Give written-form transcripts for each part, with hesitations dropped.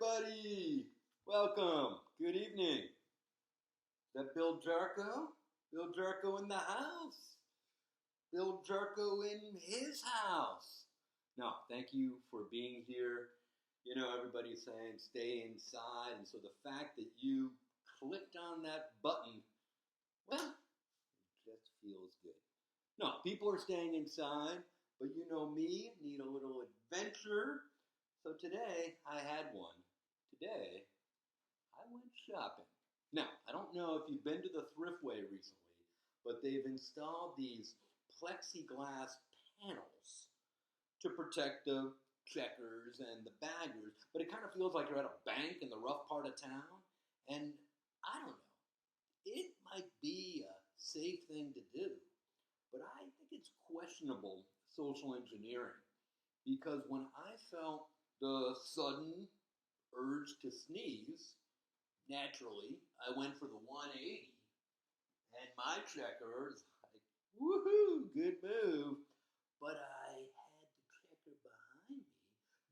everybody. Welcome. Good evening. Is that Bill Jarko? Bill Jarko in the house. Bill Jarko in his house. No, thank you for being here. You know, everybody's saying stay inside, and so the fact that you clicked on that button, well, it just feels good. No, people are staying inside, but you know me, need a little adventure. So today I had one. Today I went shopping. Now, I don't know if you've been to the Thriftway recently, but they've installed these plexiglass panels to protect the checkers and the baggers, but it kind of feels like you're at a bank in the rough part of town, and I don't know. It might be a safe thing to do, but I think it's questionable social engineering because when I felt the sudden urge to sneeze, naturally, I went for the 180, and my checker is like, woohoo, good move. But I had the checker behind me,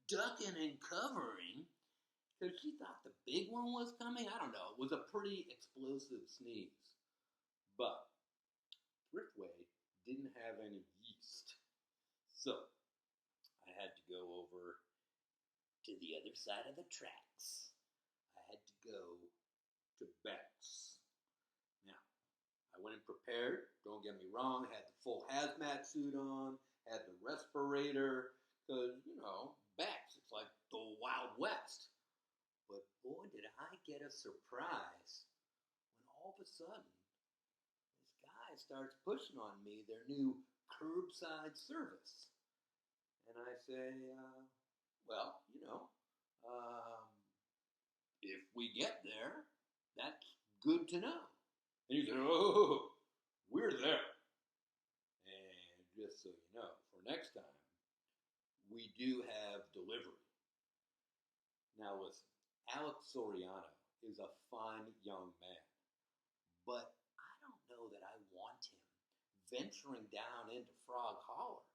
ducking and covering, because she thought the big one was coming. I don't know. It was a pretty explosive sneeze. But Thriftway didn't have any yeast. So I had to go over to the other side of the tracks. I had to go to Beck's. Now, I went in prepared, don't get me wrong, had the full hazmat suit on, had the respirator, because, you know, Beck's, it's like the Wild West. But boy, did I get a surprise when all of a sudden, this guy starts pushing on me their new curbside service. And I say, well, you know, if we get there, that's good to know. And he said, oh, we're there. And just so you know, for next time, we do have delivery. Now listen, Alex Soriano is a fine young man, but I don't know that I want him venturing down into Frog Holler.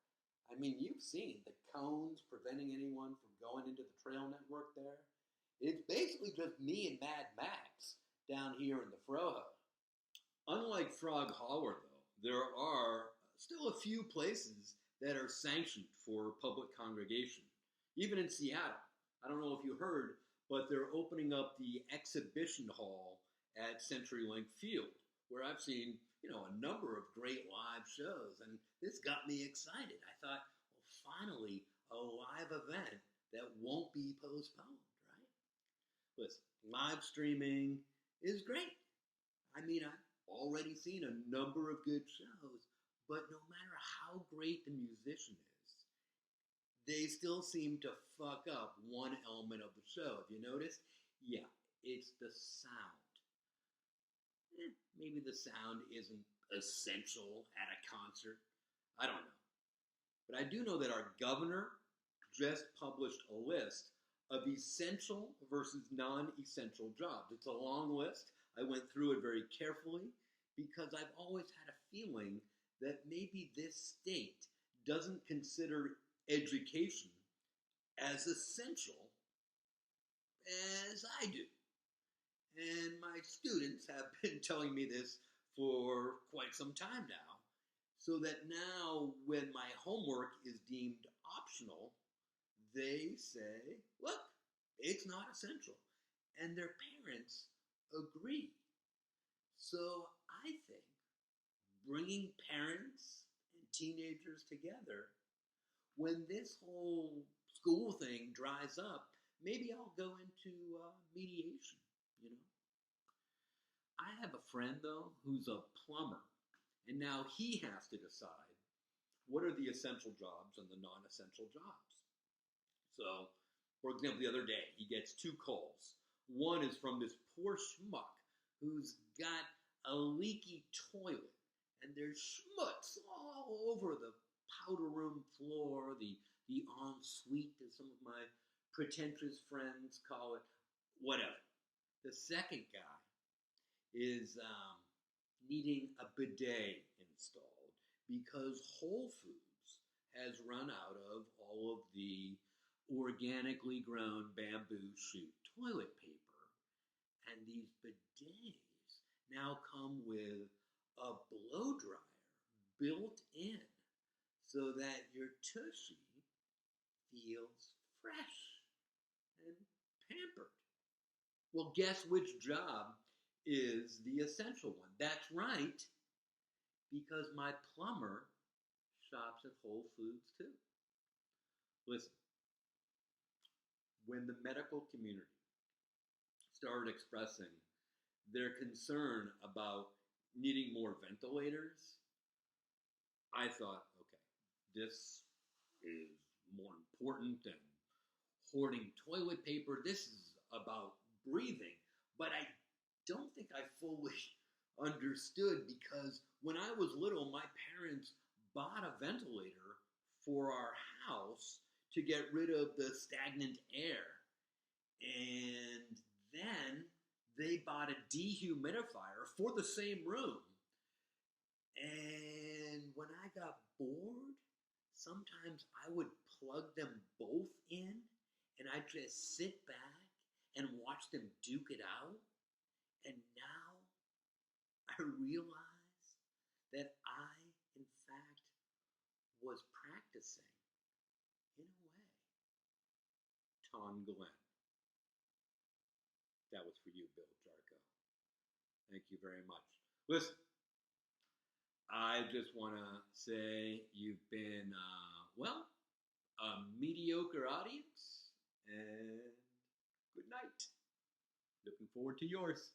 I mean, you've seen the cones preventing anyone from going into the trail network there. It's basically just me and Mad Max down here in the Froho. Unlike Frog Holler, though, there are still a few places that are sanctioned for public congregation. Even in Seattle. I don't know if you heard, but they're opening up the exhibition hall at CenturyLink Field, where I've seen, you know, a number of great live shows, and this got me excited. I thought, well, finally, a live event that won't be postponed, right? Listen, live streaming is great. I mean, I've already seen a number of good shows, but no matter how great the musician is, they still seem to fuck up one element of the show. Have you noticed? Yeah, it's the sound. Maybe the sound isn't essential at a concert. I don't know. But I do know that our governor just published a list of essential versus non-essential jobs. It's a long list. I went through it very carefully because I've always had a feeling that maybe this state doesn't consider education as essential as I do. And my students have been telling me this for quite some time now, so that now when my homework is deemed optional, they say, look, it's not essential. And their parents agree. So I think bringing parents and teenagers together, when this whole school thing dries up, maybe I'll go into mediation, you know. I have a friend, though, who's a plumber, and now he has to decide what are the essential jobs and the non-essential jobs. So, for example, the other day, he gets two calls. One is from this poor schmuck who's got a leaky toilet, and there's schmutz all over the powder room floor, the ensuite, as some of my pretentious friends call it, whatever. The second guy is needing a bidet installed because Whole Foods has run out of all of the organically grown bamboo shoot toilet paper. And these bidets now come with a blow dryer built in so that your tushy feels fresh and pampered. Well, guess which job is the essential one? That's right, because my plumber shops at Whole Foods too. Listen, when the medical community started expressing their concern about needing more ventilators, I thought, okay, this is more important than hoarding toilet paper. This is about breathing. But I don't think I fully understood, because when I was little, my parents bought a ventilator for our house to get rid of the stagnant air. And then they bought a dehumidifier for the same room. And when I got bored, sometimes I would plug them both in and I'd just sit back and watch them duke it out. And now I realize that I, in fact, was practicing, in a way. Ton Glenn. That was for you, Bill Jarko. Thank you very much. Listen, I just want to say you've been, a mediocre audience, and good night. Looking forward to yours.